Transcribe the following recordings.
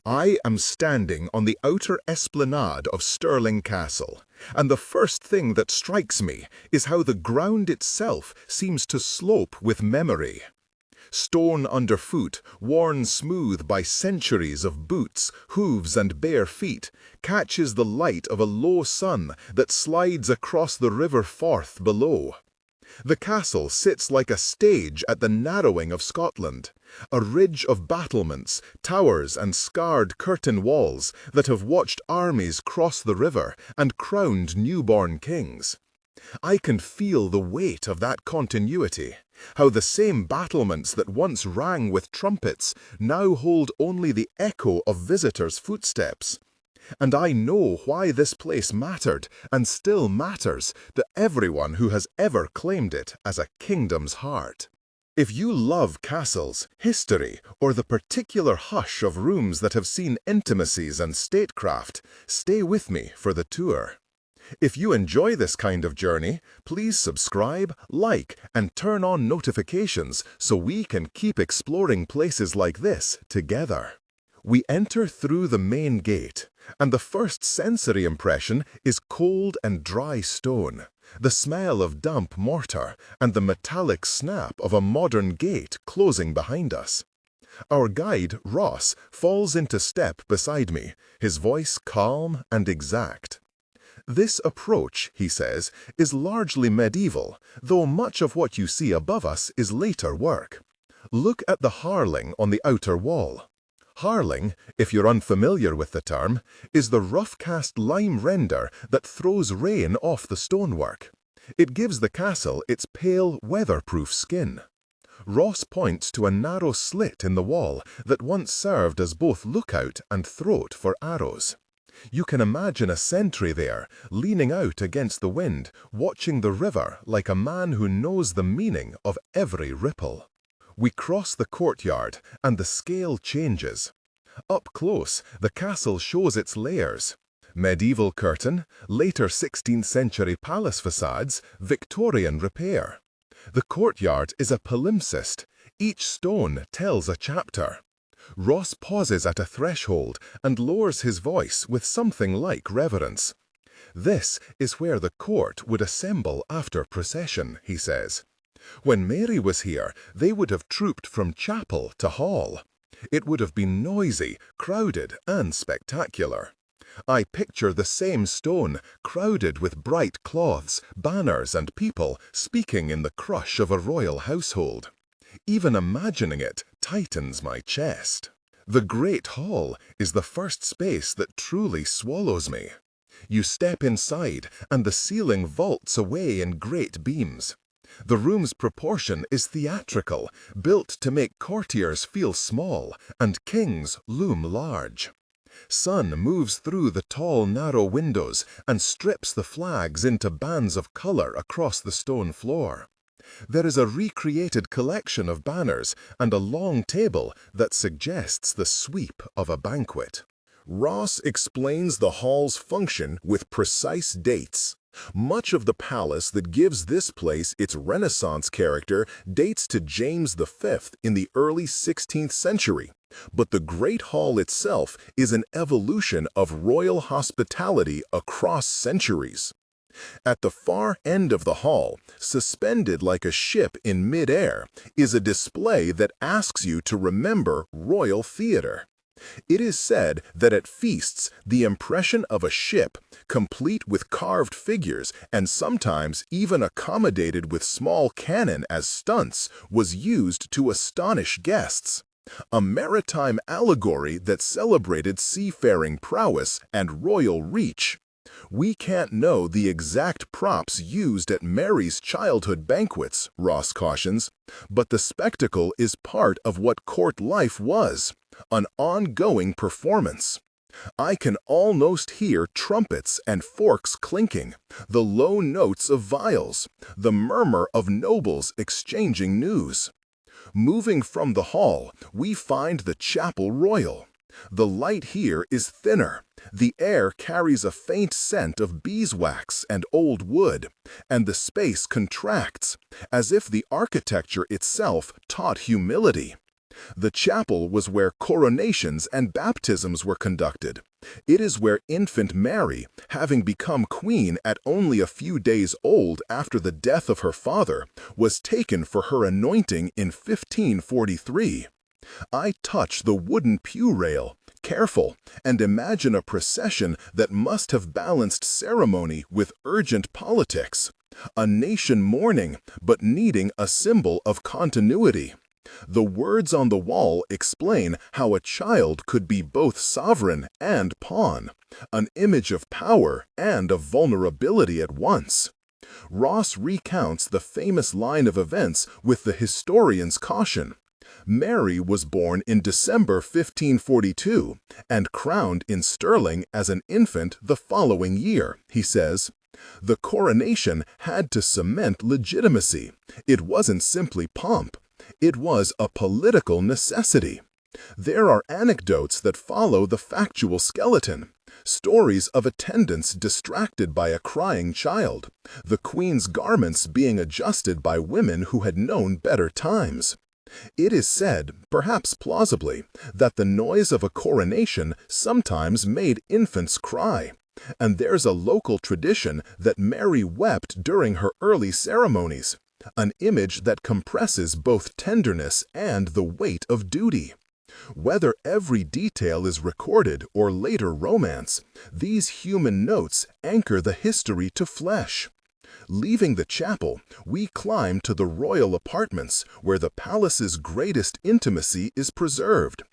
I am standing on the outer esplanade of Stirling Castle, and the first thing that strikes me is how the ground itself seems to slope with memory. Stone underfoot, worn smooth by centuries of boots, hooves and bare feet, catches the light of a low sun that slides across the river Forth below. The castle sits like a stage at the narrowing of Scotland, a ridge of battlements, towers and scarred curtain walls that have watched armies cross the river and crowned newborn kings. I can feel the weight of that continuity, how the same battlements that once rang with trumpets now hold only the echo of visitors' footsteps. And I know why this place mattered and still matters to everyone who has ever claimed it as a kingdom's heart. If you love castles, history, or the particular hush of rooms that have seen intimacies and statecraft, stay with me for the tour. If you enjoy this kind of journey, please subscribe, like, and turn on notifications so we can keep exploring places like this together. We enter through the main gate, and the first sensory impression is cold and dry stone, the smell of damp mortar, and the metallic snap of a modern gate closing behind us. Our guide, Ross, falls into step beside me, his voice calm and exact. This approach, he says, is largely medieval, though much of what you see above us is later work. Look at the harling on the outer wall. Harling, if you're unfamiliar with the term, is the rough-cast lime render that throws rain off the stonework. It gives the castle its pale, weatherproof skin. Ross points to a narrow slit in the wall that once served as both lookout and throat for arrows. You can imagine a sentry there, leaning out against the wind, watching the river like a man who knows the meaning of every ripple. We cross the courtyard, and the scale changes. Up close, the castle shows its layers. Medieval curtain, later 16th century palace facades, Victorian repair. The courtyard is a palimpsest. Each stone tells a chapter. Ross pauses at a threshold and lowers his voice with something like reverence. This is where the court would assemble after procession, he says. When Mary was here, they would have trooped from chapel to hall. It would have been noisy, crowded, and spectacular. I picture the same stone, crowded with bright cloths, banners, and people speaking in the crush of a royal household. Even imagining it tightens my chest. The Great Hall is the first space that truly swallows me. You step inside, and the ceiling vaults away in great beams. The room's proportion is theatrical, built to make courtiers feel small and kings loom large. Sun moves through the tall, narrow windows and strips the flags into bands of color across the stone floor. There is a recreated collection of banners and a long table that suggests the sweep of a banquet. Ross explains the hall's function with precise dates. Much of the palace that gives this place its Renaissance character dates to James V in the early 16th century, but the Great Hall itself is an evolution of royal hospitality across centuries. At the far end of the hall, suspended like a ship in mid-air, is a display that asks you to remember royal theater. It is said that at feasts, the impression of a ship, complete with carved figures and sometimes even accommodated with small cannon as stunts, was used to astonish guests. A maritime allegory that celebrated seafaring prowess and royal reach. We can't know the exact props used at Mary's childhood banquets, Ross cautions, but the spectacle is part of what court life was, an ongoing performance. I can almost hear trumpets and forks clinking, the low notes of viols, the murmur of nobles exchanging news. Moving from the hall, we find the chapel royal. The light here is thinner, the air carries a faint scent of beeswax and old wood, and the space contracts, as if the architecture itself taught humility. The chapel was where coronations and baptisms were conducted. It is where infant Mary, having become queen at only a few days old after the death of her father, was taken for her anointing in 1543. I touch the wooden pew rail, careful, and imagine a procession that must have balanced ceremony with urgent politics. A nation mourning, but needing a symbol of continuity. The words on the wall explain how a child could be both sovereign and pawn, an image of power and of vulnerability at once. Ross recounts the famous line of events with the historian's caution. Mary was born in December 1542 and crowned in Stirling as an infant the following year, he says. The coronation had to cement legitimacy. It wasn't simply pomp. It was a political necessity. There are anecdotes that follow the factual skeleton. Stories of attendants distracted by a crying child, the queen's garments being adjusted by women who had known better times. It is said, perhaps plausibly, that the noise of a coronation sometimes made infants cry, and there's a local tradition that Mary wept during her early ceremonies, an image that compresses both tenderness and the weight of duty. Whether every detail is recorded or later romance, these human notes anchor the history to flesh. Leaving the chapel, we climb to the royal apartments where the palace's greatest intimacy is preserved.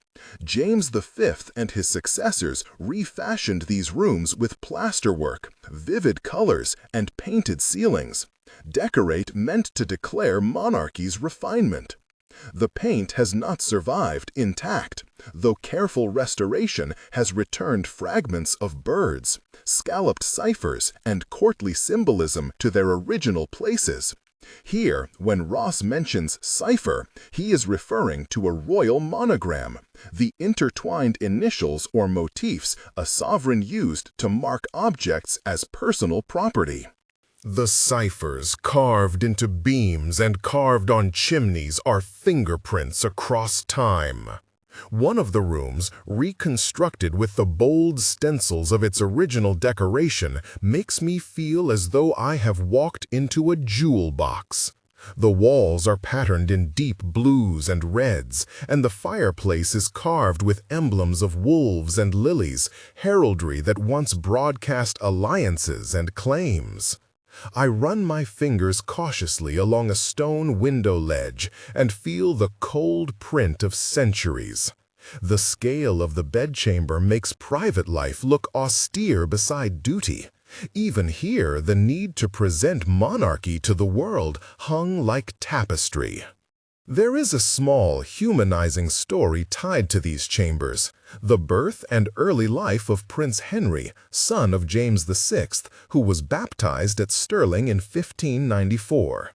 James V and his successors refashioned these rooms with plasterwork, vivid colors, and painted ceilings. Decorate meant to declare monarchy's refinement. The paint has not survived intact, though careful restoration has returned fragments of birds, scalloped ciphers, and courtly symbolism to their original places. Here, when Ross mentions cipher, he is referring to a royal monogram, the intertwined initials or motifs a sovereign used to mark objects as personal property. The ciphers carved into beams and carved on chimneys are fingerprints across time. One of the rooms, reconstructed with the bold stencils of its original decoration, makes me feel as though I have walked into a jewel box. The walls are patterned in deep blues and reds, and the fireplace is carved with emblems of wolves and lilies, heraldry that once broadcast alliances and claims. I run my fingers cautiously along a stone window ledge and feel the cold print of centuries. The scale of the bedchamber makes private life look austere beside duty. Even here, the need to present monarchy to the world hung like tapestry. There is a small, humanizing story tied to these chambers, the birth and early life of Prince Henry, son of James VI, who was baptized at Stirling in 1594.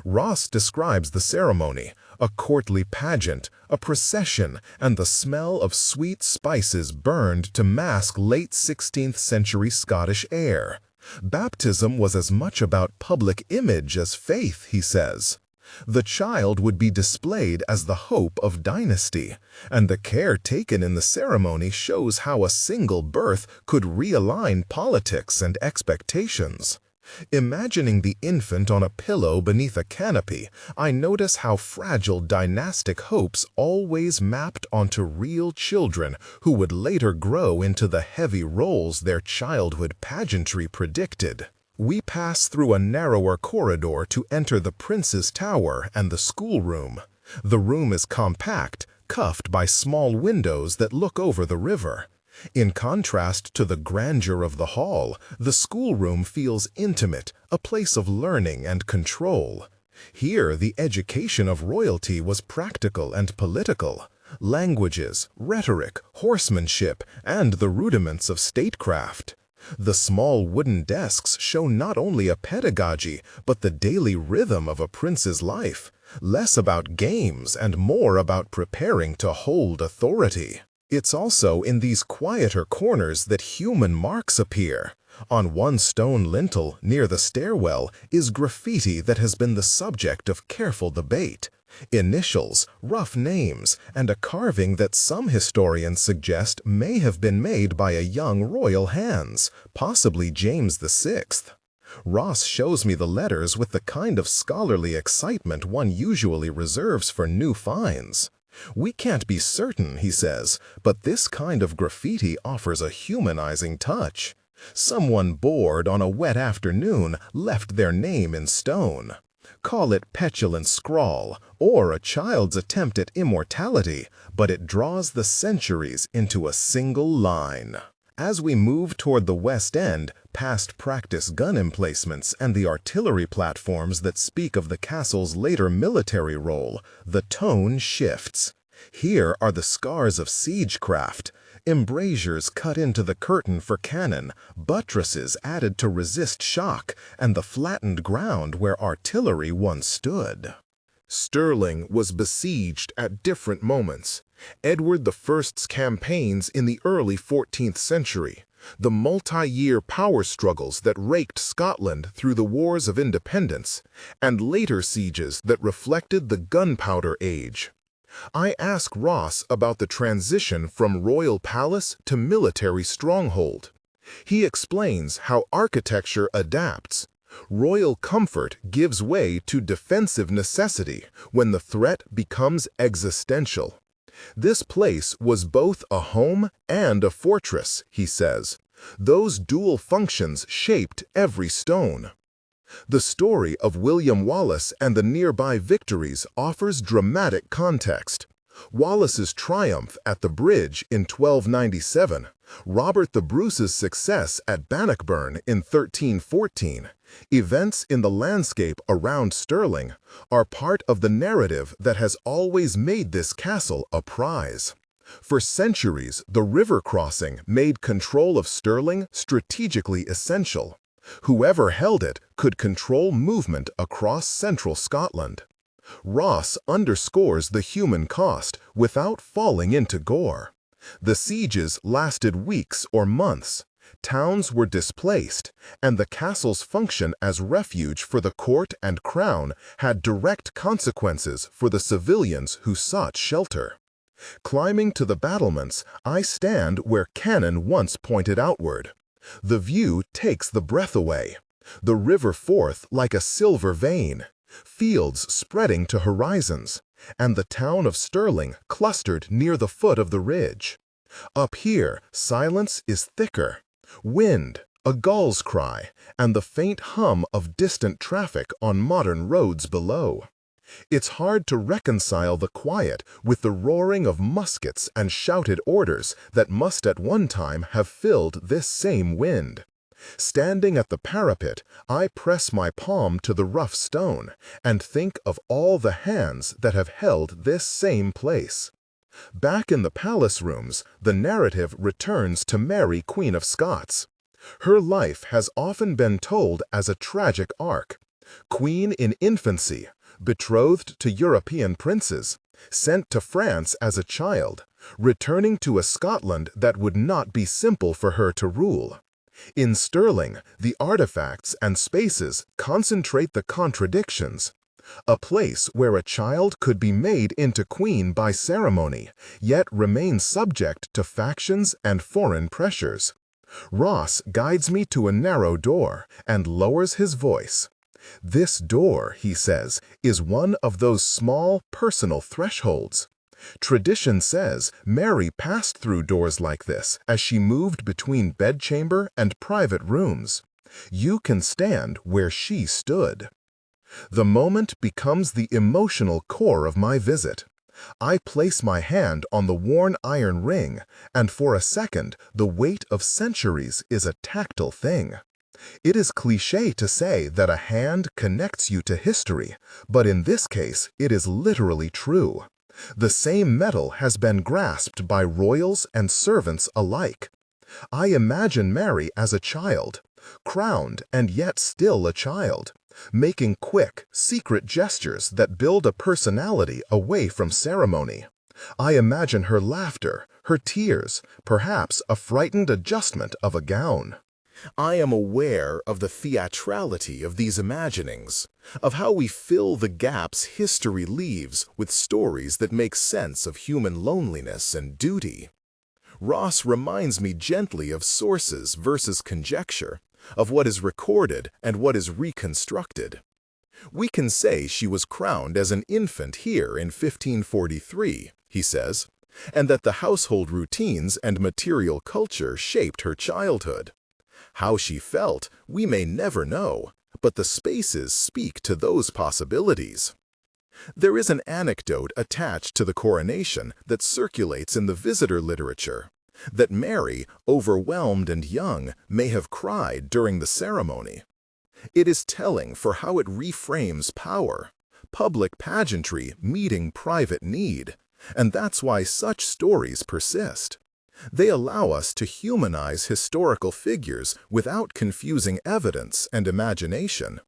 Ross describes the ceremony, a courtly pageant, a procession, and the smell of sweet spices burned to mask late 16th century Scottish air. Baptism was as much about public image as faith, he says. The child would be displayed as the hope of dynasty, and the care taken in the ceremony shows how a single birth could realign politics and expectations. Imagining the infant on a pillow beneath a canopy, I notice how fragile dynastic hopes always mapped onto real children who would later grow into the heavy roles their childhood pageantry predicted. We pass through a narrower corridor to enter the prince's tower and the schoolroom. The room is compact, cuffed by small windows that look over the river. In contrast to the grandeur of the hall, the schoolroom feels intimate, a place of learning and control. Here, the education of royalty was practical and political. Languages, rhetoric, horsemanship, and the rudiments of statecraft. The small wooden desks show not only a pedagogy, but the daily rhythm of a prince's life, less about games and more about preparing to hold authority. It's also in these quieter corners that human marks appear. On one stone lintel near the stairwell is graffiti that has been the subject of careful debate. Initials, rough names, and a carving that some historians suggest may have been made by a young royal hands, possibly James VI. Ross shows me the letters with the kind of scholarly excitement one usually reserves for new finds. We can't be certain, he says, but this kind of graffiti offers a humanizing touch. Someone bored on a wet afternoon left their name in stone. Call it petulant scrawl or a child's attempt at immortality, but it draws the centuries into a single line. As we move toward the West End, past practice gun emplacements and the artillery platforms that speak of the castle's later military role, the tone shifts. Here are the scars of siegecraft, embrasures cut into the curtain for cannon, buttresses added to resist shock, and the flattened ground where artillery once stood. Stirling was besieged at different moments. Edward I's campaigns in the early 14th century, the multi-year power struggles that raked Scotland through the Wars of Independence, and later sieges that reflected the Gunpowder Age. I ask Ross about the transition from royal palace to military stronghold. He explains how architecture adapts. Royal comfort gives way to defensive necessity when the threat becomes existential. This place was both a home and a fortress, he says. Those dual functions shaped every stone. The story of William Wallace and the nearby victories offers dramatic context. Wallace's triumph at the bridge in 1297, Robert the Bruce's success at Bannockburn in 1314, events in the landscape around Stirling are part of the narrative that has always made this castle a prize. For centuries, the river crossing made control of Stirling strategically essential. Whoever held it could control movement across central Scotland. Ross underscores the human cost without falling into gore. The sieges lasted weeks or months. Towns were displaced, and the castle's function as refuge for the court and crown had direct consequences for the civilians who sought shelter. Climbing to the battlements, I stand where cannon once pointed outward. The view takes the breath away. The river Forth like a silver vein, fields spreading to horizons, and the town of Stirling clustered near the foot of the ridge. Up here, silence is thicker. Wind, a gull's cry, and the faint hum of distant traffic on modern roads below. It's hard to reconcile the quiet with the roaring of muskets and shouted orders that must at one time have filled this same wind. Standing at the parapet, I press my palm to the rough stone and think of all the hands that have held this same place. Back in the palace rooms, the narrative returns to Mary, Queen of Scots. Her life has often been told as a tragic arc. Queen in infancy, betrothed to European princes, sent to France as a child, returning to a Scotland that would not be simple for her to rule. In Stirling, the artifacts and spaces concentrate the contradictions. A place where a child could be made into queen by ceremony, yet remain subject to factions and foreign pressures. Ross guides me to a narrow door and lowers his voice. This door, he says, is one of those small personal thresholds. Tradition says Mary passed through doors like this as she moved between bedchamber and private rooms. You can stand where she stood. The moment becomes the emotional core of my visit. I place my hand on the worn iron ring, and for a second, the weight of centuries is a tactile thing. It is cliché to say that a hand connects you to history, but in this case, it is literally true. The same metal has been grasped by royals and servants alike. I imagine Mary as a child, crowned and yet still a child, making quick, secret gestures that build a personality away from ceremony. I imagine her laughter, her tears, perhaps a frightened adjustment of a gown. I am aware of the theatrality of these imaginings, of how we fill the gaps history leaves with stories that make sense of human loneliness and duty. Ross reminds me gently of sources versus conjecture, of what is recorded and what is reconstructed. We can say she was crowned as an infant here in 1543, he says, and that the household routines and material culture shaped her childhood. How she felt, we may never know, but the spaces speak to those possibilities. There is an anecdote attached to the coronation that circulates in the visitor literature, that Mary, overwhelmed and young, may have cried during the ceremony. It is telling for how it reframes power, public pageantry meeting private need, and that's why such stories persist. They allow us to humanize historical figures without confusing evidence and imagination.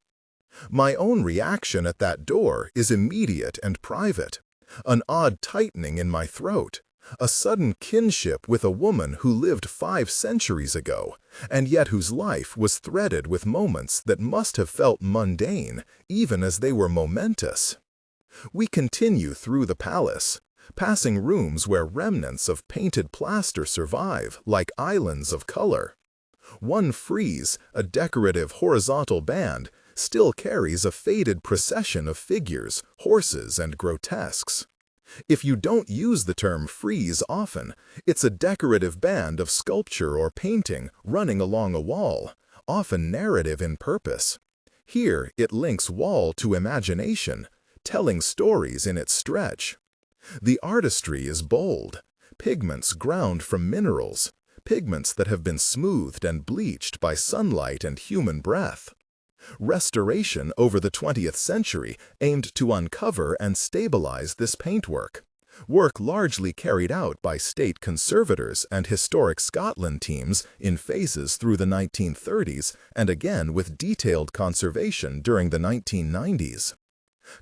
My own reaction at that door is immediate and private, an odd tightening in my throat, a sudden kinship with a woman who lived 5 centuries ago, and yet whose life was threaded with moments that must have felt mundane, even as they were momentous. We continue through the palace, passing rooms where remnants of painted plaster survive like islands of color. One frieze, a decorative horizontal band, still carries a faded procession of figures, horses, and grotesques. If you don't use the term frieze often, it's a decorative band of sculpture or painting running along a wall, often narrative in purpose. Here it links wall to imagination, telling stories in its stretch. The artistry is bold, pigments ground from minerals, pigments that have been smoothed and bleached by sunlight and human breath. Restoration over the 20th century aimed to uncover and stabilize this paintwork, work largely carried out by state conservators and Historic Scotland teams in phases through the 1930s and again with detailed conservation during the 1990s.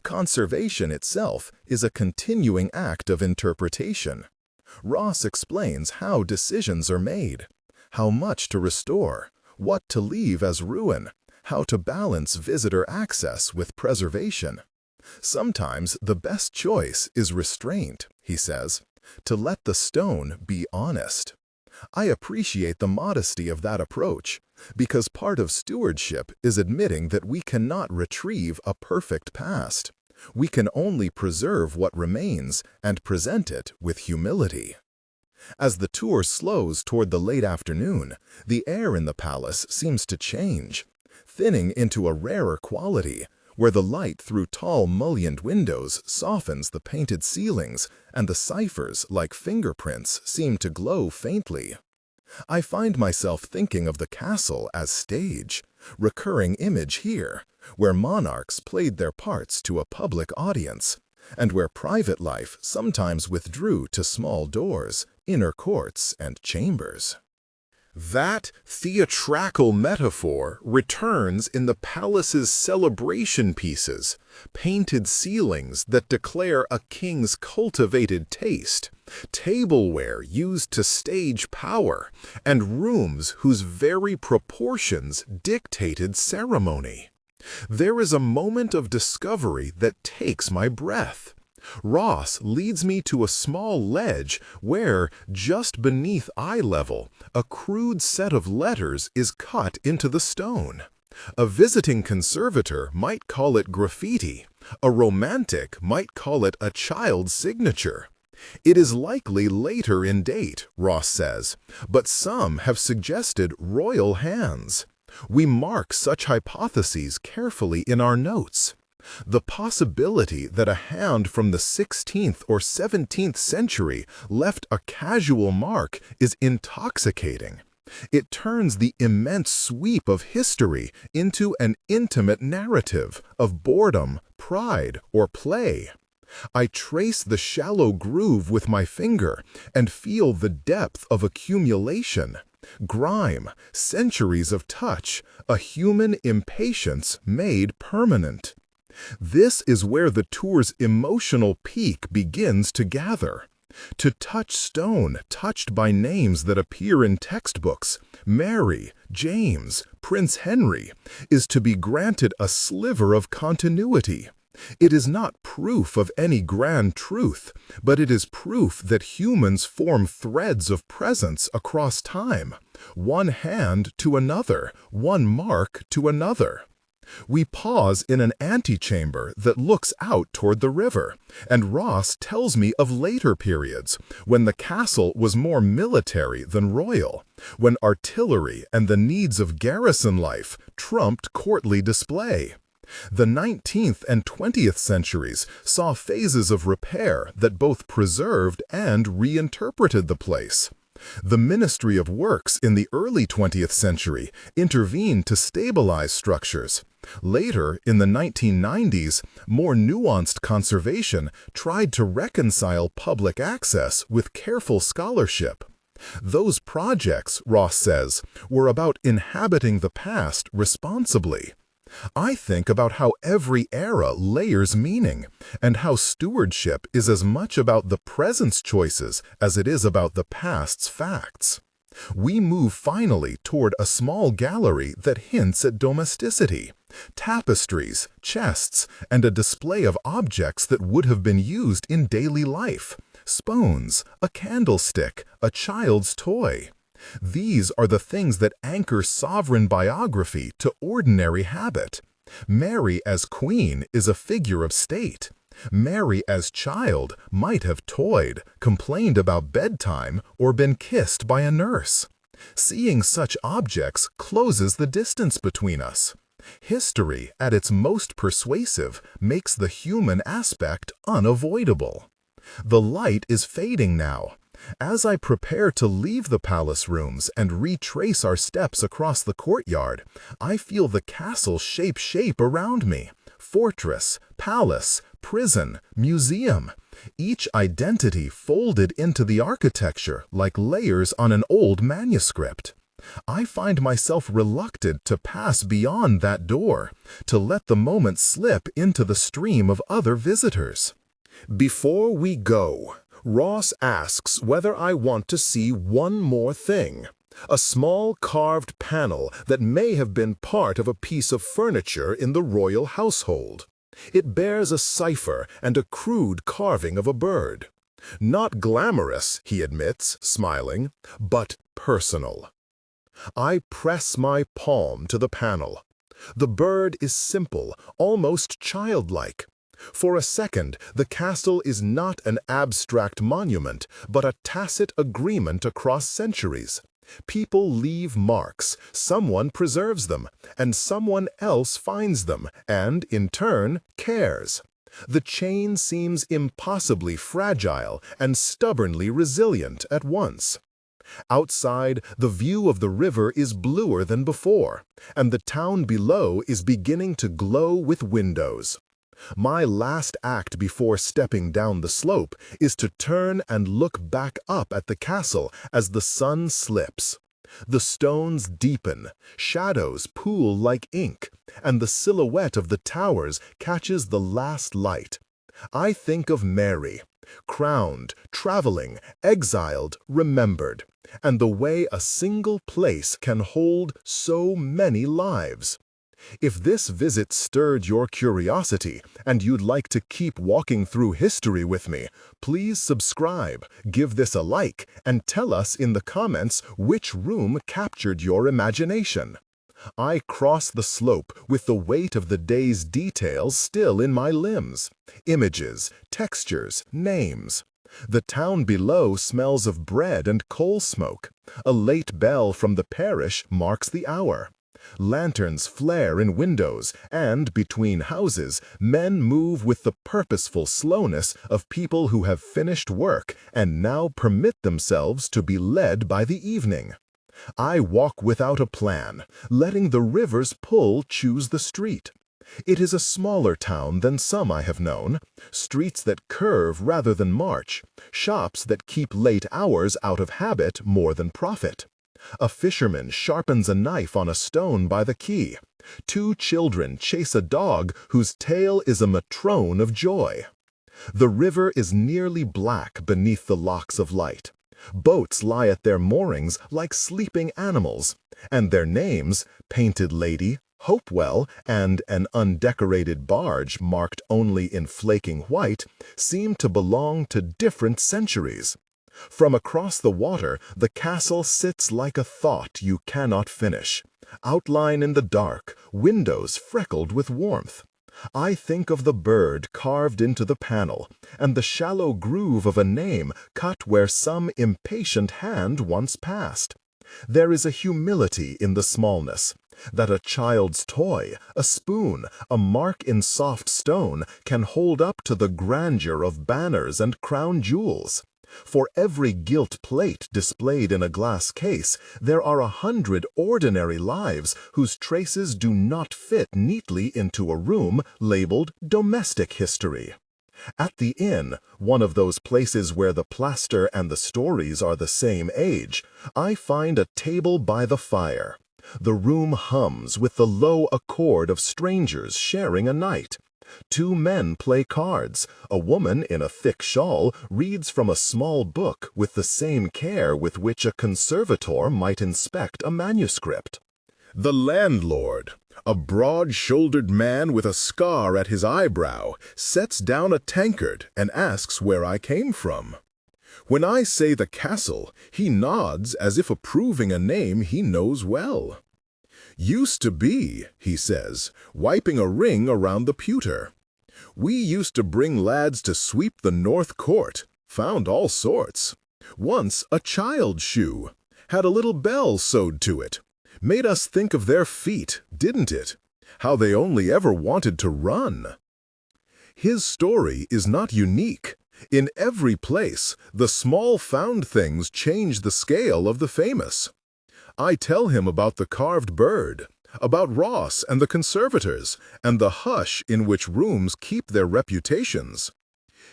Conservation itself is a continuing act of interpretation. Ross explains how decisions are made, how much to restore, what to leave as ruin, how to balance visitor access with preservation. Sometimes the best choice is restraint, he says, to let the stone be honest. I appreciate the modesty of that approach, because part of stewardship is admitting that we cannot retrieve a perfect past. We can only preserve what remains and present it with humility. As the tour slows toward the late afternoon, the air in the palace seems to change, thinning into a rarer quality, where the light through tall mullioned windows softens the painted ceilings and the ciphers, like fingerprints, seem to glow faintly. I find myself thinking of the castle as stage, recurring image here, where monarchs played their parts to a public audience, and where private life sometimes withdrew to small doors, inner courts, and chambers. That theatrical metaphor returns in the palace's celebration pieces, painted ceilings that declare a king's cultivated taste, tableware used to stage power, and rooms whose very proportions dictated ceremony. There is a moment of discovery that takes my breath. Ross leads me to a small ledge where, just beneath eye level, a crude set of letters is cut into the stone. A visiting conservator might call it graffiti. A romantic might call it a child's signature. It is likely later in date, Ross says, but some have suggested royal hands. We mark such hypotheses carefully in our notes. The possibility that a hand from the 16th or 17th century left a casual mark is intoxicating. It turns the immense sweep of history into an intimate narrative of boredom, pride, or play. I trace the shallow groove with my finger and feel the depth of accumulation. Grime, centuries of touch, a human impatience made permanent. This is where the tour's emotional peak begins to gather. To touch stone touched by names that appear in textbooks, Mary, James, Prince Henry, is to be granted a sliver of continuity. It is not proof of any grand truth, but it is proof that humans form threads of presence across time, one hand to another, one mark to another. We pause in an antechamber that looks out toward the river, and Ross tells me of later periods, when the castle was more military than royal, when artillery and the needs of garrison life trumped courtly display. The 19th and 20th centuries saw phases of repair that both preserved and reinterpreted the place. The Ministry of Works in the early 20th century intervened to stabilize structures. Later, in the 1990s, more nuanced conservation tried to reconcile public access with careful scholarship. Those projects, Ross says, were about inhabiting the past responsibly. I think about how every era layers meaning, and how stewardship is as much about the present's choices as it is about the past's facts. We move finally toward a small gallery that hints at domesticity, tapestries, chests, and a display of objects that would have been used in daily life: spoons, a candlestick, a child's toy. These are the things that anchor sovereign biography to ordinary habit. Mary as queen is a figure of state. Mary as child might have toyed, complained about bedtime, or been kissed by a nurse. Seeing such objects closes the distance between us. History, at its most persuasive, makes the human aspect unavoidable. The light is fading now. As I prepare to leave the palace rooms and retrace our steps across the courtyard, I feel the castle shape around me. Fortress, palace, prison, museum, each identity folded into the architecture like layers on an old manuscript. I find myself reluctant to pass beyond that door, to let the moment slip into the stream of other visitors. Before we go, Ross asks whether I want to see one more thing: a small carved panel that may have been part of a piece of furniture in the royal household. It bears a cipher and a crude carving of a bird. Not glamorous, he admits, smiling, but personal. I press my palm to the panel. The bird is simple, almost childlike. For a second, the castle is not an abstract monument, but a tacit agreement across centuries. People leave marks, someone preserves them, and someone else finds them, and, in turn, cares. The chain seems impossibly fragile and stubbornly resilient at once. Outside, the view of the river is bluer than before, and the town below is beginning to glow with windows. My last act before stepping down the slope is to turn and look back up at the castle as the sun slips. The stones deepen, shadows pool like ink, and the silhouette of the towers catches the last light. I think of Mary, crowned, traveling, exiled, remembered, and the way a single place can hold so many lives. If this visit stirred your curiosity and you'd like to keep walking through history with me, please subscribe, give this a like, and tell us in the comments which room captured your imagination. I cross the slope with the weight of the day's details still in my limbs. Images, textures, names. The town below smells of bread and coal smoke. A late bell from the parish marks the hour. Lanterns flare in windows, and between houses, men move with the purposeful slowness of people who have finished work and now permit themselves to be led by the evening. I walk without a plan, letting the river's pull choose the street. It is a smaller town than some I have known, streets that curve rather than march, shops that keep late hours out of habit more than profit. A fisherman sharpens a knife on a stone by the quay. Two children chase a dog whose tail is a matrone of joy. The river is nearly black beneath the locks of light. Boats lie at their moorings like sleeping animals, and their names, Painted Lady, Hopewell, and an undecorated barge marked only in flaking white, seem to belong to different centuries. From across the water, the castle sits like a thought you cannot finish. Outline in the dark, windows freckled with warmth. I think of the bird carved into the panel, and the shallow groove of a name cut where some impatient hand once passed. There is a humility in the smallness, that a child's toy, a spoon, a mark in soft stone can hold up to the grandeur of banners and crown jewels. For every gilt plate displayed in a glass case, there are 100 ordinary lives whose traces do not fit neatly into a room labeled domestic history. At the inn, one of those places where the plaster and the stories are the same age, I find a table by the fire. The room hums with the low accord of strangers sharing a night. 2 men play cards. A woman in a thick shawl reads from a small book with the same care with which a conservator might inspect a manuscript. The landlord, a broad-shouldered man with a scar at his eyebrow, sets down a tankard and asks where I came from. When I say the castle, he nods as if approving a name he knows well. "Used to be," he says, wiping a ring around the pewter. "We used to bring lads to sweep the North Court, found all sorts. Once a child's shoe, had a little bell sewed to it. Made us think of their feet, didn't it? How they only ever wanted to run." His story is not unique. In every place, the small found things change the scale of the famous. I tell him about the carved bird, about Ross and the conservators, and the hush in which rooms keep their reputations.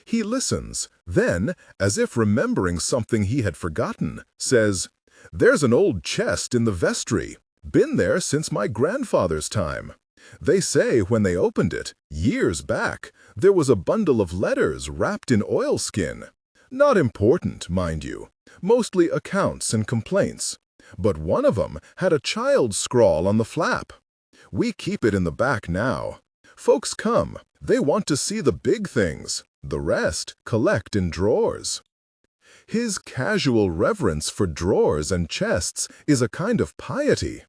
He listens, then, as if remembering something he had forgotten, says, "There's an old chest in the vestry, been there since my grandfather's time. They say when they opened it, years back, there was a bundle of letters wrapped in oilskin. Not important, mind you, mostly accounts and complaints. But one of 'em had a child's scrawl on the flap. We keep it in the back now. Folks come, they want to see the big things. The rest collect in drawers." His casual reverence for drawers and chests is a kind of piety.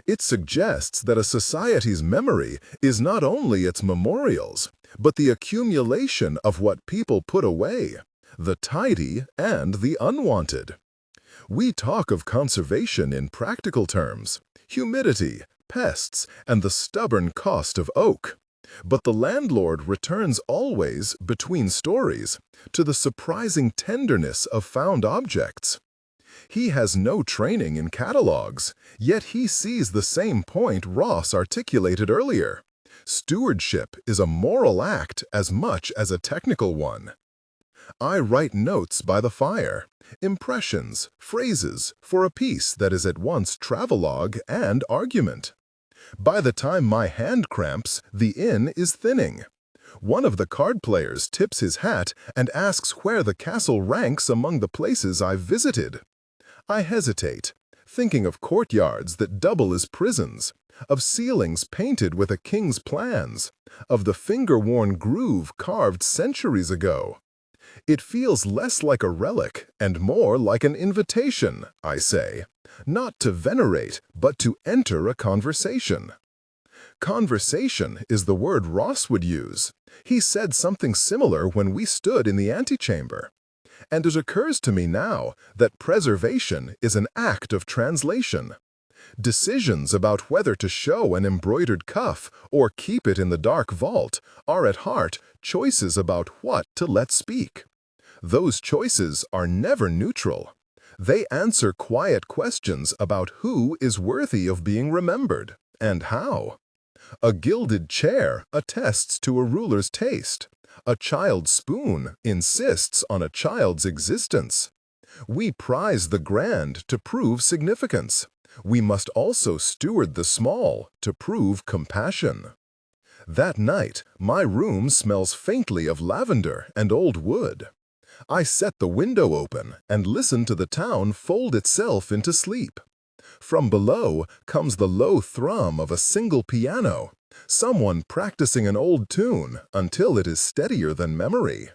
It suggests that a society's memory is not only its memorials, but the accumulation of what people put away, the tidy and the unwanted. We talk of conservation in practical terms, humidity, pests, and the stubborn cost of oak. But the landlord returns always, between stories, to the surprising tenderness of found objects. He has no training in catalogs, yet he sees the same point Ross articulated earlier. Stewardship is a moral act as much as a technical one. I write notes by the fire, impressions, phrases, for a piece that is at once travelogue and argument. By the time my hand cramps, the inn is thinning. One of the card players tips his hat and asks where the castle ranks among the places I've visited. I hesitate, thinking of courtyards that double as prisons, of ceilings painted with a king's plans, of the finger-worn groove carved centuries ago. It feels less like a relic and more like an invitation, I say, not to venerate, but to enter a conversation. Conversation is the word Ross would use. He said something similar when we stood in the antechamber. And it occurs to me now that preservation is an act of translation. Decisions about whether to show an embroidered cuff or keep it in the dark vault are at heart choices about what to let speak. Those choices are never neutral. They answer quiet questions about who is worthy of being remembered and how. A gilded chair attests to a ruler's taste. A child's spoon insists on a child's existence. We prize the grand to prove significance. We must also steward the small to prove compassion. That night, my room smells faintly of lavender and old wood. I set the window open and listen to the town fold itself into sleep. From below comes the low thrum of a single piano, someone practicing an old tune until it is steadier than memory.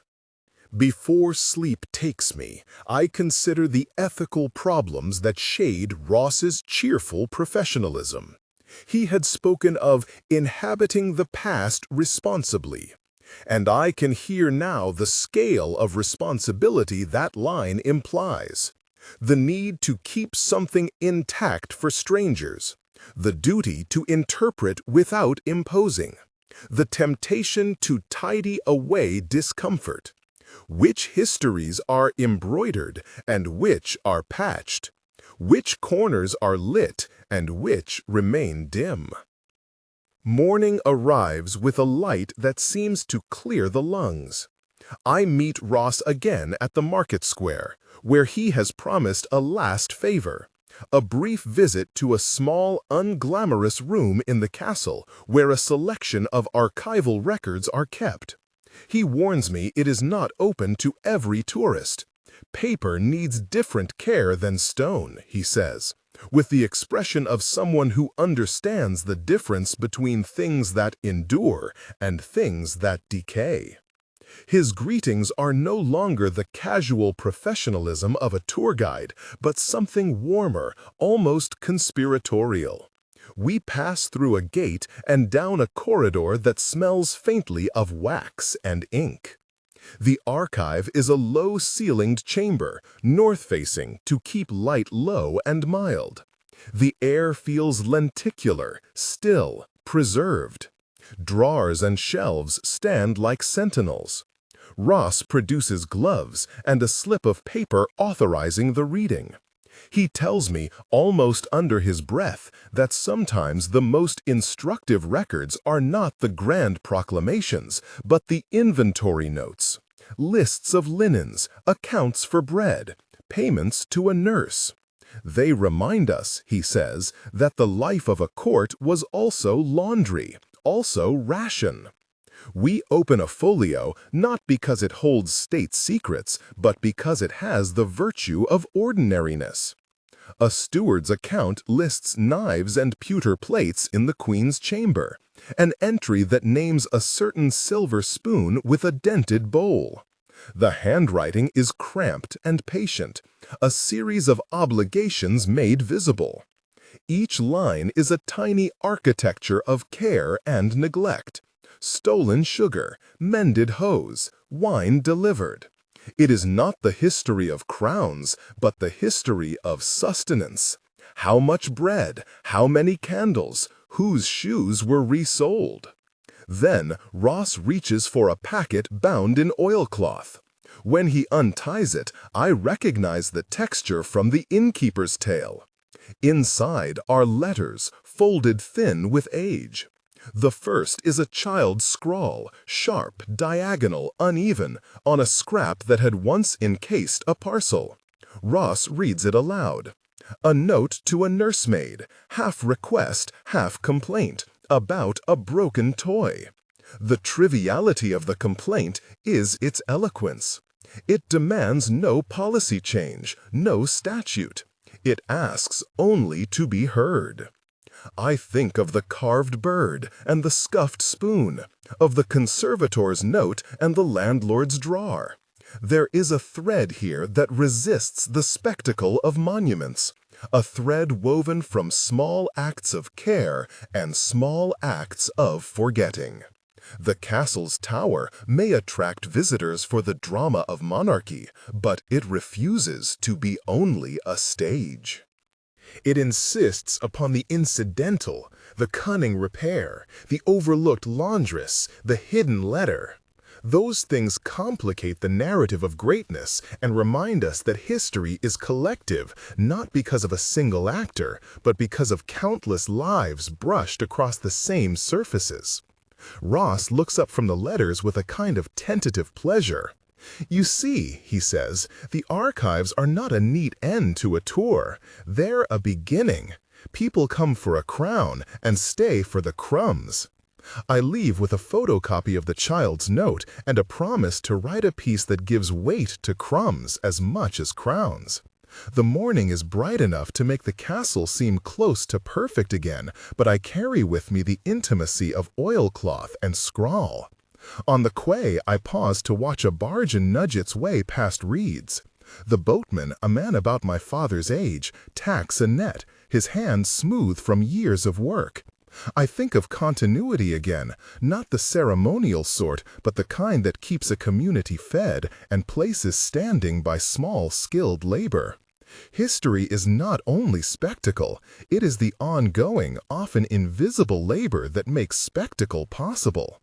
Before sleep takes me, I consider the ethical problems that shade Ross's cheerful professionalism. He had spoken of inhabiting the past responsibly, and I can hear now the scale of responsibility that line implies. The need to keep something intact for strangers, the duty to interpret without imposing, the temptation to tidy away discomfort. Which histories are embroidered and which are patched? Which corners are lit and which remain dim? Morning arrives with a light that seems to clear the lungs. I meet Ross again at the market square, where he has promised a last favor, a brief visit to a small, unglamorous room in the castle where a selection of archival records are kept. He warns me it is not open to every tourist. Paper needs different care than stone, he says, with the expression of someone who understands the difference between things that endure and things that decay. His greetings are no longer the casual professionalism of a tour guide, but something warmer, almost conspiratorial. We pass through a gate and down a corridor that smells faintly of wax and ink. The archive is a low-ceilinged chamber, north-facing, to keep light low and mild. The air feels lenticular, still, preserved. Drawers and shelves stand like sentinels. Ross produces gloves and a slip of paper authorizing the reading. He tells me, almost under his breath, that sometimes the most instructive records are not the grand proclamations, but the inventory notes, lists of linens, accounts for bread, payments to a nurse. They remind us, he says, that the life of a court was also laundry, also ration. We open a folio not because it holds state secrets, but because it has the virtue of ordinariness. A steward's account lists knives and pewter plates in the Queen's chamber, an entry that names a certain silver spoon with a dented bowl. The handwriting is cramped and patient, a series of obligations made visible. Each line is a tiny architecture of care and neglect. Stolen sugar, mended hose, wine delivered. It is not the history of crowns, but the history of sustenance. How much bread, how many candles, whose shoes were resold. Then Ross reaches for a packet bound in oilcloth. When he unties it, I recognize the texture from the innkeeper's tale. Inside are letters, folded thin with age. The first is a child's scrawl, sharp, diagonal, uneven, on a scrap that had once encased a parcel. Ross reads it aloud. A note to a nursemaid, half request, half complaint, about a broken toy. The triviality of the complaint is its eloquence. It demands no policy change, no statute. It asks only to be heard. I think of the carved bird and the scuffed spoon, of the conservator's note and the landlord's drawer. There is a thread here that resists the spectacle of monuments, a thread woven from small acts of care and small acts of forgetting. The castle's tower may attract visitors for the drama of monarchy, but it refuses to be only a stage. It insists upon the incidental, the cunning repair, the overlooked laundress, the hidden letter. Those things complicate the narrative of greatness and remind us that history is collective, not because of a single actor, but because of countless lives brushed across the same surfaces. Ross looks up from the letters with a kind of tentative pleasure. You see, he says, the archives are not a neat end to a tour. They're a beginning. People come for a crown and stay for the crumbs. I leave with a photocopy of the child's note and a promise to write a piece that gives weight to crumbs as much as crowns. The morning is bright enough to make the castle seem close to perfect again, but I carry with me the intimacy of oilcloth and scrawl. On the quay, I pause to watch a barge nudge its way past reeds. The boatman, a man about my father's age, tacks a net, his hands smooth from years of work. I think of continuity again, not the ceremonial sort, but the kind that keeps a community fed and places standing by small, skilled labor. History is not only spectacle, it is the ongoing, often invisible labor that makes spectacle possible.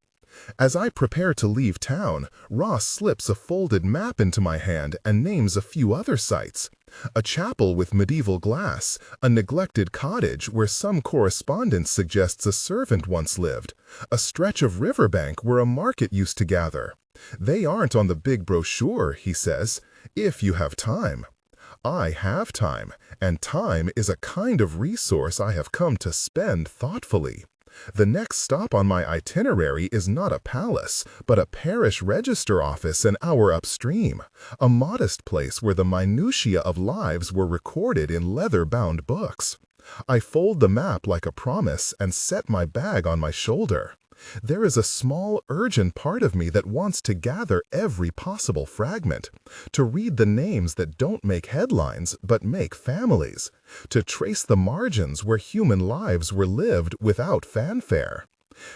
As I prepare to leave town, Ross slips a folded map into my hand and names a few other sites. A chapel with medieval glass, a neglected cottage where some correspondence suggests a servant once lived, a stretch of riverbank where a market used to gather. They aren't on the big brochure, he says, if you have time. I have time, and time is a kind of resource I have come to spend thoughtfully. The next stop on my itinerary is not a palace, but a parish register office an hour upstream, a modest place where the minutiae of lives were recorded in leather-bound books. I fold the map like a promise and set my bag on my shoulder. There is a small, urgent part of me that wants to gather every possible fragment, to read the names that don't make headlines but make families, to trace the margins where human lives were lived without fanfare.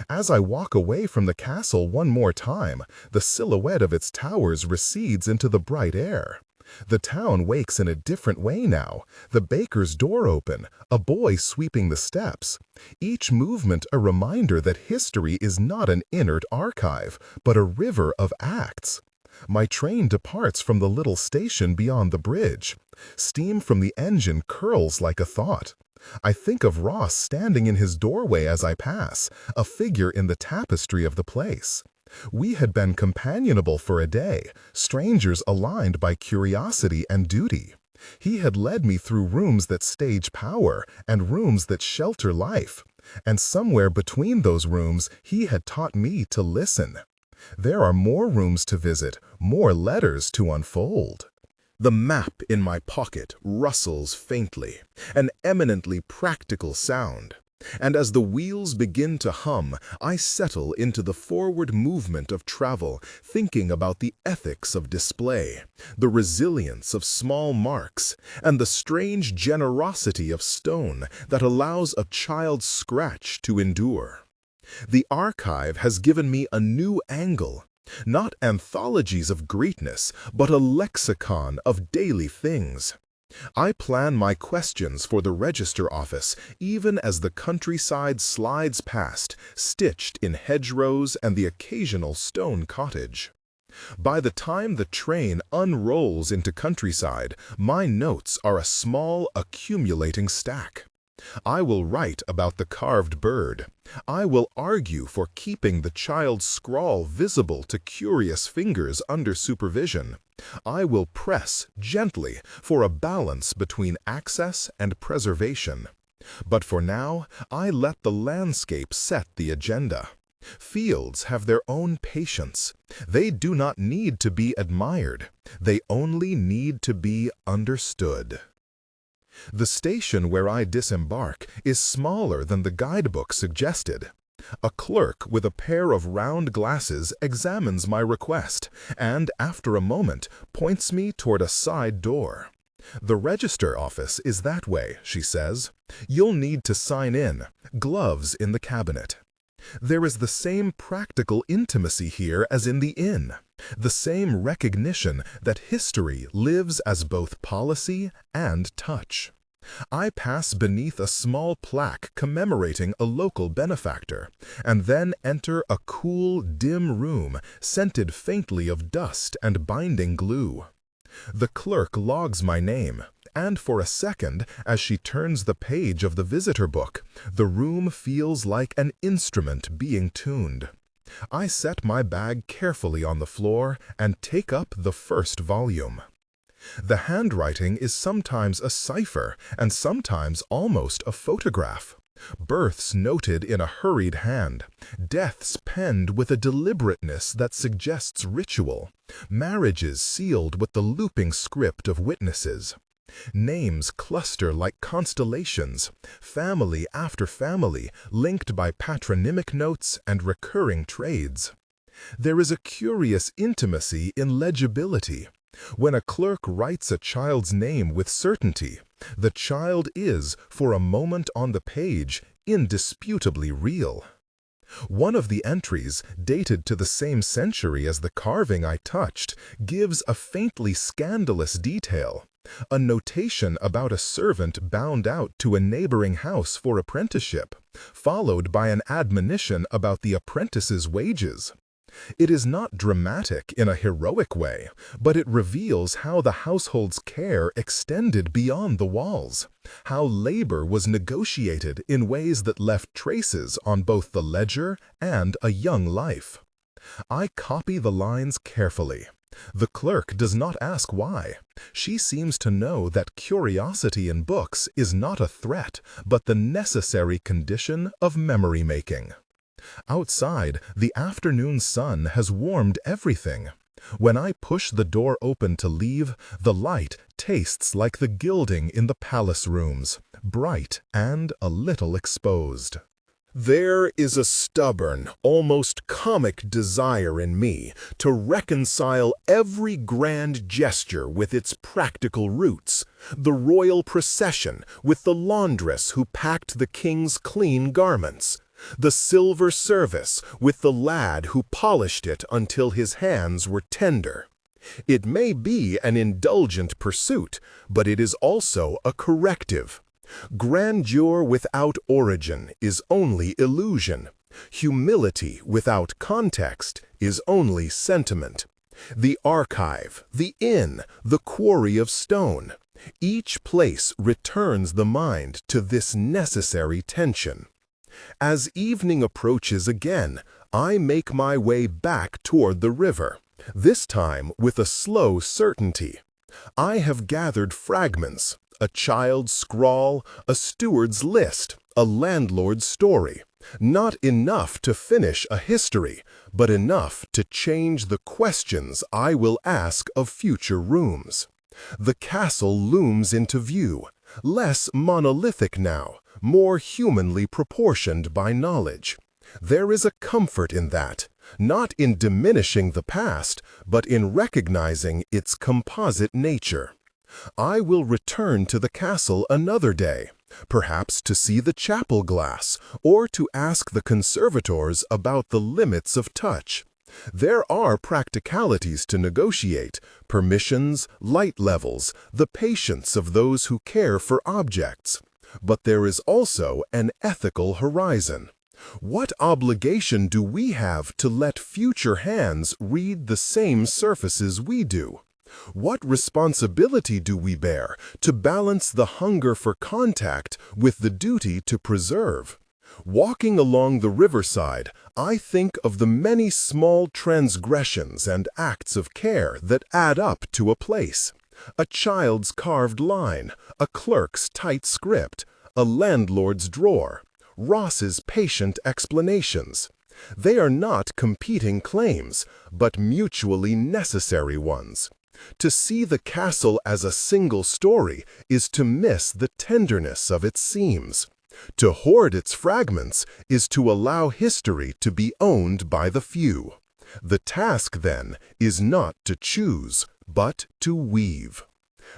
As I walk away from the castle one more time, the silhouette of its towers recedes into the bright air. The town wakes in a different way now, the baker's door open, a boy sweeping the steps. Each movement a reminder that history is not an inert archive, but a river of acts. My train departs from the little station beyond the bridge. Steam from the engine curls like a thought. I think of Ross standing in his doorway as I pass, a figure in the tapestry of the place. We had been companionable for a day, strangers aligned by curiosity and duty. He had led me through rooms that stage power and rooms that shelter life, and somewhere between those rooms he had taught me to listen. There are more rooms to visit, more letters to unfold. The map in my pocket rustles faintly, an eminently practical sound. And as the wheels begin to hum, I settle into the forward movement of travel, thinking about the ethics of display, the resilience of small marks, and the strange generosity of stone that allows a child's scratch to endure. The archive has given me a new angle, not anthologies of greatness, but a lexicon of daily things. I plan my questions for the register office even as the countryside slides past, stitched in hedgerows and the occasional stone cottage. By the time the train unrolls into countryside, my notes are a small, accumulating stack. I will write about the carved bird. I will argue for keeping the child's scrawl visible to curious fingers under supervision. I will press gently for a balance between access and preservation. But for now, I let the landscape set the agenda. Fields have their own patience. They do not need to be admired. They only need to be understood. The station where I disembark is smaller than the guidebook suggested. A clerk with a pair of round glasses examines my request and, after a moment, points me toward a side door. The register office is that way, she says. You'll need to sign in. Gloves in the cabinet. There is the same practical intimacy here as in the inn, the same recognition that history lives as both policy and touch. I pass beneath a small plaque commemorating a local benefactor, and then enter a cool, dim room scented faintly of dust and binding glue. The clerk logs my name, and for a second, as she turns the page of the visitor book, the room feels like an instrument being tuned. I set my bag carefully on the floor and take up the first volume. The handwriting is sometimes a cipher and sometimes almost a photograph. Births noted in a hurried hand, deaths penned with a deliberateness that suggests ritual, marriages sealed with the looping script of witnesses. Names cluster like constellations, family after family linked by patronymic notes and recurring trades. There is a curious intimacy in legibility. When a clerk writes a child's name with certainty, the child is, for a moment on the page, indisputably real. One of the entries, dated to the same century as the carving I touched, gives a faintly scandalous detail, a notation about a servant bound out to a neighboring house for apprenticeship, followed by an admonition about the apprentice's wages. It is not dramatic in a heroic way, but it reveals how the household's care extended beyond the walls, how labor was negotiated in ways that left traces on both the ledger and a young life. I copy the lines carefully. The clerk does not ask why. She seems to know that curiosity in books is not a threat, but the necessary condition of memory-making. Outside, the afternoon sun has warmed everything. When I push the door open to leave, the light tastes like the gilding in the palace rooms, bright and a little exposed. There is a stubborn, almost comic desire in me to reconcile every grand gesture with its practical roots, the royal procession with the laundress who packed the king's clean garments, the silver service with the lad who polished it until his hands were tender. It may be an indulgent pursuit, but it is also a corrective. Grandeur without origin is only illusion. Humility without context is only sentiment. The archive, the inn, the quarry of stone. Each place returns the mind to this necessary tension. As evening approaches again, I make my way back toward the river, this time with a slow certainty. I have gathered fragments, a child's scrawl, a steward's list, a landlord's story. Not enough to finish a history, but enough to change the questions I will ask of future rooms. The castle looms into view, less monolithic now, more humanly proportioned by knowledge. There is a comfort in that, not in diminishing the past, but in recognizing its composite nature. I will return to the castle another day, perhaps to see the chapel glass, or to ask the conservators about the limits of touch. There are practicalities to negotiate, permissions, light levels, the patience of those who care for objects. But there is also an ethical horizon. What obligation do we have to let future hands read the same surfaces we do? What responsibility do we bear to balance the hunger for contact with the duty to preserve? Walking along the riverside, I think of the many small transgressions and acts of care that add up to a place. A child's carved line, a clerk's tight script, a landlord's drawer, Ross's patient explanations. They are not competing claims, but mutually necessary ones. To see the castle as a single story is to miss the tenderness of its seams. To hoard its fragments is to allow history to be owned by the few. The task, then, is not to choose, but to weave.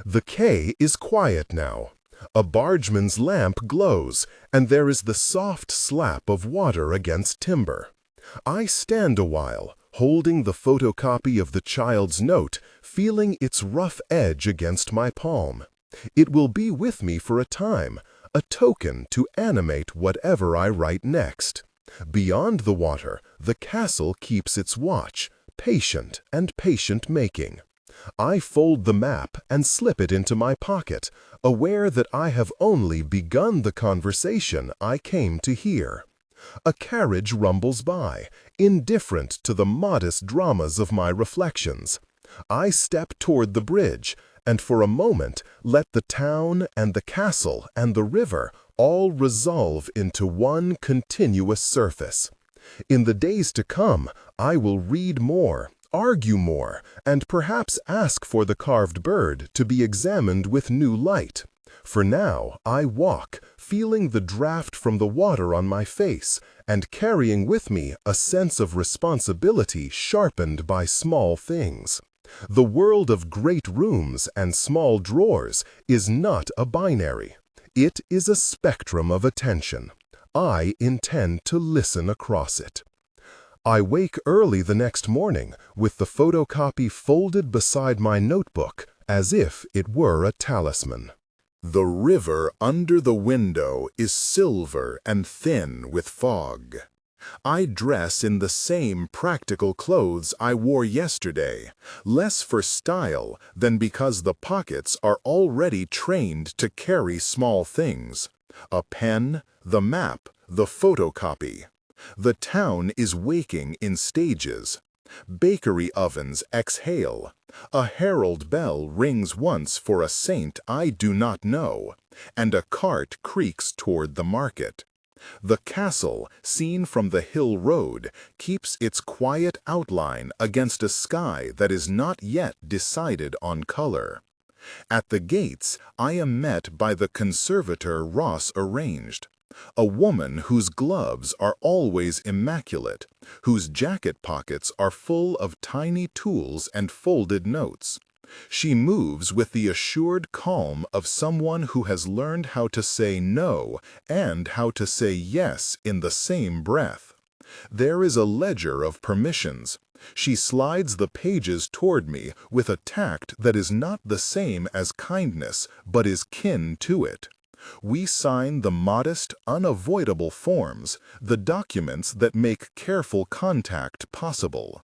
The quay is quiet now. A bargeman's lamp glows, and there is the soft slap of water against timber. I stand a while, holding the photocopy of the child's note, feeling its rough edge against my palm. It will be with me for a time, a token to animate whatever I write next. Beyond the water, the castle keeps its watch, patient and patient-making. I fold the map and slip it into my pocket, aware that I have only begun the conversation I came to hear. A carriage rumbles by, indifferent to the modest dramas of my reflections. I step toward the bridge, and for a moment let the town and the castle and the river all resolve into one continuous surface. In the days to come, I will read more, argue more, and perhaps ask for the carved bird to be examined with new light. For now I walk, feeling the draft from the water on my face, and carrying with me a sense of responsibility sharpened by small things. The world of great rooms and small drawers is not a binary. It is a spectrum of attention. I intend to listen across it. I wake early the next morning with the photocopy folded beside my notebook as if it were a talisman. The river under the window is silver and thin with fog. I dress in the same practical clothes I wore yesterday, less for style than because the pockets are already trained to carry small things. A pen, the map, the photocopy. The town is waking in stages. Bakery ovens exhale. A herald bell rings once for a saint I do not know, and a cart creaks toward the market. The castle, seen from the hill road, keeps its quiet outline against a sky that is not yet decided on color. At the gates, I am met by the conservator Ross arranged, a woman whose gloves are always immaculate, whose jacket pockets are full of tiny tools and folded notes. She moves with the assured calm of someone who has learned how to say no and how to say yes in the same breath. There is a ledger of permissions. She slides the pages toward me with a tact that is not the same as kindness, but is kin to it. We sign the modest, unavoidable forms, the documents that make careful contact possible.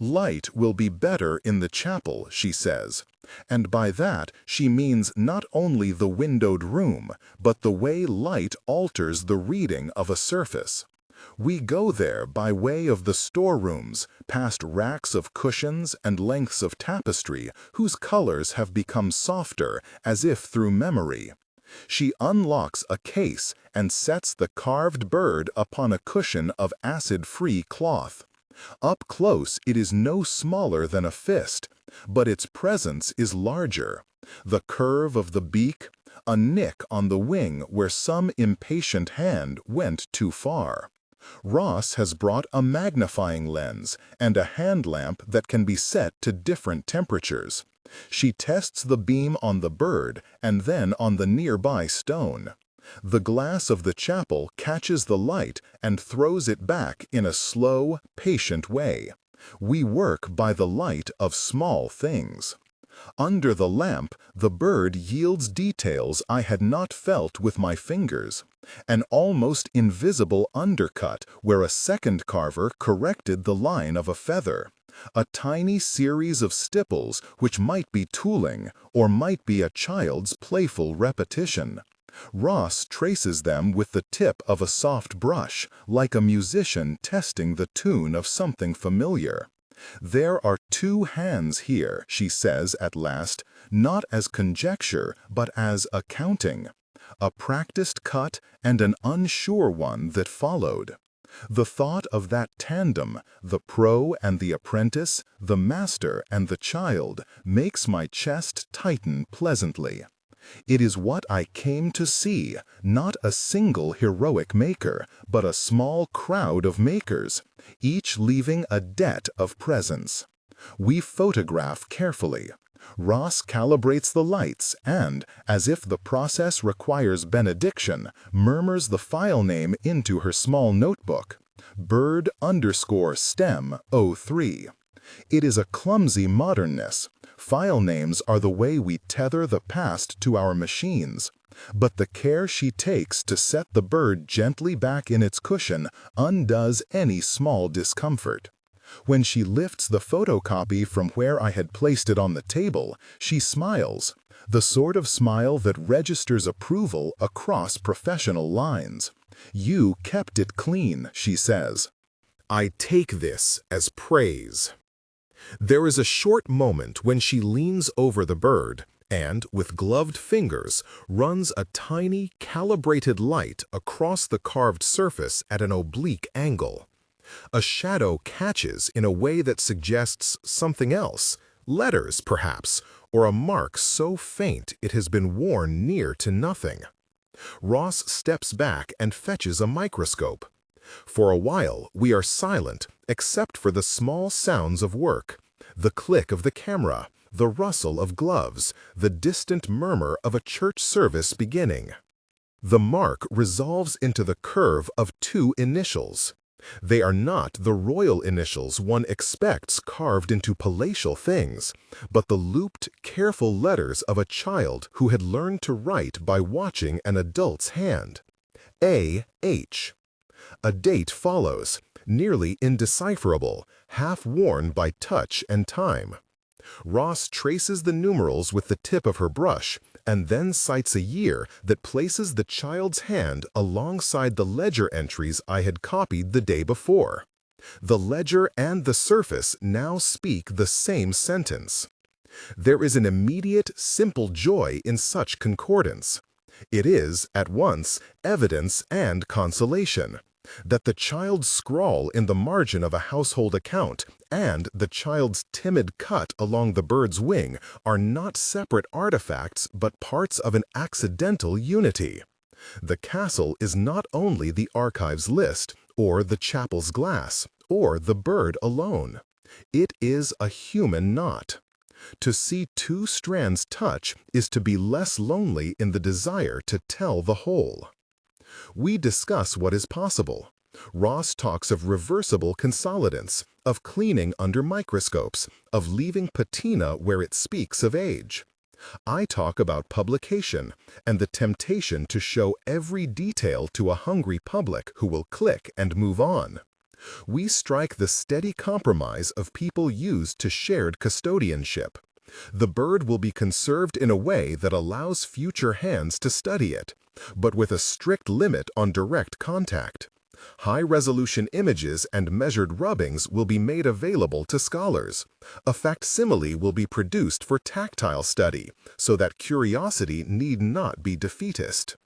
Light will be better in the chapel, she says, and by that she means not only the windowed room, but the way light alters the reading of a surface. We go there by way of the storerooms, past racks of cushions and lengths of tapestry whose colors have become softer as if through memory. She unlocks a case and sets the carved bird upon a cushion of acid-free cloth. Up close it is no smaller than a fist, but its presence is larger. The curve of the beak, a nick on the wing where some impatient hand went too far. Ross has brought a magnifying lens and a hand lamp that can be set to different temperatures. She tests the beam on the bird and then on the nearby stone. The glass of the chapel catches the light and throws it back in a slow, patient way. We work by the light of small things. Under the lamp, the bird yields details I had not felt with my fingers. An almost invisible undercut where a second carver corrected the line of a feather. A tiny series of stipples which might be tooling or might be a child's playful repetition. Ross traces them with the tip of a soft brush, like a musician testing the tune of something familiar. There are two hands here, she says at last, not as conjecture, but as accounting. A practiced cut and an unsure one that followed. The thought of that tandem, the pro and the apprentice, the master and the child, makes my chest tighten pleasantly. It is what I came to see, not a single heroic maker, but a small crowd of makers, each leaving a debt of presence. We photograph carefully. Ross calibrates the lights and, as if the process requires benediction, murmurs the file name into her small notebook, bird_stem 03. It is a clumsy modernness. File names are the way we tether the past to our machines. But the care she takes to set the bird gently back in its cushion undoes any small discomfort. When she lifts the photocopy from where I had placed it on the table, she smiles, the sort of smile that registers approval across professional lines. "You kept it clean," she says. I take this as praise. There is a short moment when she leans over the bird and, with gloved fingers, runs a tiny, calibrated light across the carved surface at an oblique angle. A shadow catches in a way that suggests something else, letters perhaps, or a mark so faint it has been worn near to nothing. Ross steps back and fetches a microscope. For a while, we are silent except for the small sounds of work, the click of the camera, the rustle of gloves, the distant murmur of a church service beginning. The mark resolves into the curve of two initials. They are not the royal initials one expects carved into palatial things, but the looped, careful letters of a child who had learned to write by watching an adult's hand. A.H. A date follows, nearly indecipherable, half worn by touch and time. Ross traces the numerals with the tip of her brush and then cites a year that places the child's hand alongside the ledger entries I had copied the day before. The ledger and the surface now speak the same sentence. There is an immediate, simple joy in such concordance. It is, at once, evidence and consolation. That the child's scrawl in the margin of a household account and the child's timid cut along the bird's wing are not separate artifacts but parts of an accidental unity. The castle is not only the archive's list, or the chapel's glass, or the bird alone. It is a human knot. To see two strands touch is to be less lonely in the desire to tell the whole. We discuss what is possible. Ross talks of reversible consolidants, of cleaning under microscopes, of leaving patina where it speaks of age. I talk about publication and the temptation to show every detail to a hungry public who will click and move on. We strike the steady compromise of people used to shared custodianship. The bird will be conserved in a way that allows future hands to study it, but with a strict limit on direct contact. High-resolution images and measured rubbings will be made available to scholars. A facsimile will be produced for tactile study, so that curiosity need not be defeatist.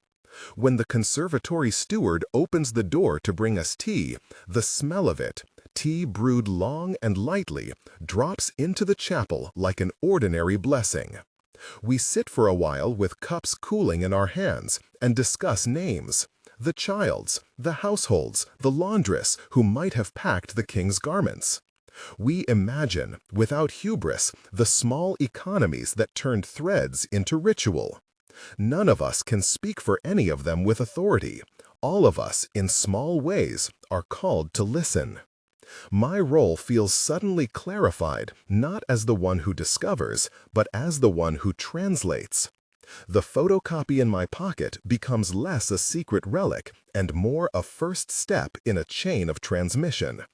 When the conservatory steward opens the door to bring us tea, the smell of it, tea brewed long and lightly, drops into the chapel like an ordinary blessing. We sit for a while with cups cooling in our hands and discuss names. The child's, the household's, the laundress who might have packed the king's garments. We imagine, without hubris, the small economies that turned threads into ritual. None of us can speak for any of them with authority. All of us, in small ways, are called to listen. My role feels suddenly clarified, not as the one who discovers, but as the one who translates. The photocopy in my pocket becomes less a secret relic and more a first step in a chain of transmission.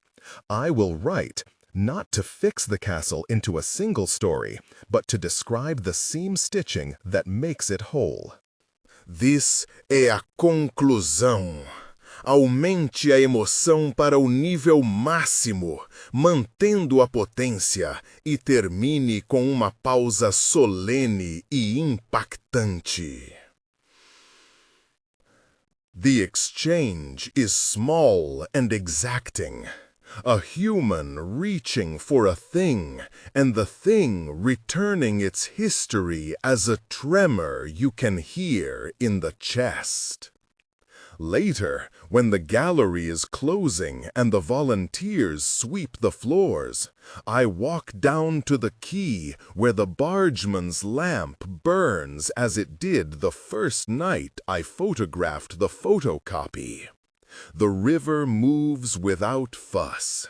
I will write, not to fix the castle into a single story, but to describe the seam stitching that makes it whole. This é a conclusão. Aumente a emoção para o nível máximo, mantendo a potência, e termine com uma pausa solene e impactante. The exchange is small and exacting. A human reaching for a thing, and the thing returning its history as a tremor you can hear in the chest. Later, when the gallery is closing and the volunteers sweep the floors, I walk down to the quay where the bargeman's lamp burns as it did the first night I photographed the photocopy. The river moves without fuss.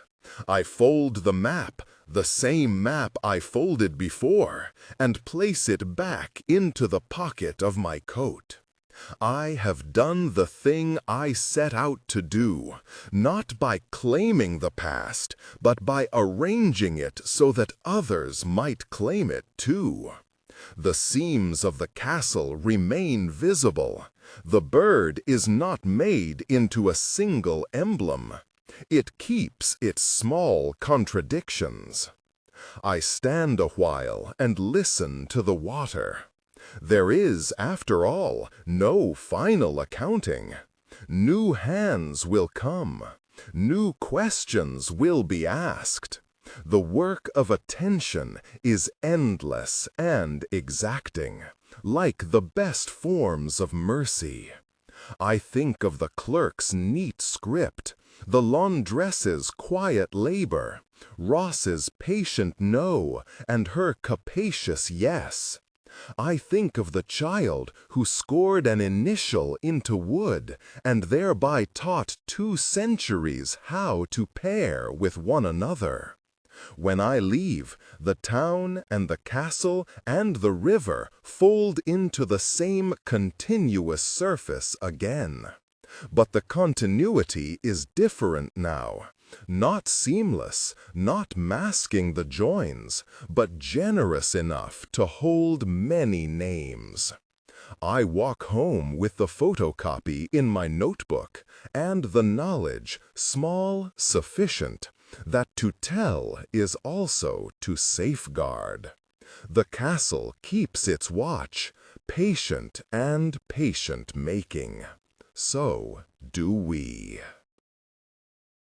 I fold the map, the same map I folded before, and place it back into the pocket of my coat. I have done the thing I set out to do, not by claiming the past, but by arranging it so that others might claim it too. The seams of the castle remain visible. The bird is not made into a single emblem. It keeps its small contradictions. I stand a while and listen to the water. There is, after all, no final accounting. New hands will come. New questions will be asked. The work of attention is endless and exacting, like the best forms of mercy. I think of the clerk's neat script, the laundress's quiet labor, Ross's patient no, and her capacious yes. I think of the child who scored an initial into wood and thereby taught 2 centuries how to pair with one another. When I leave, the town and the castle and the river fold into the same continuous surface again. But the continuity is different now. Not seamless, not masking the joins, but generous enough to hold many names. I walk home with the photocopy in my notebook and the knowledge, small, sufficient, that to tell is also to safeguard. The castle keeps its watch, patient and patient making. So do we.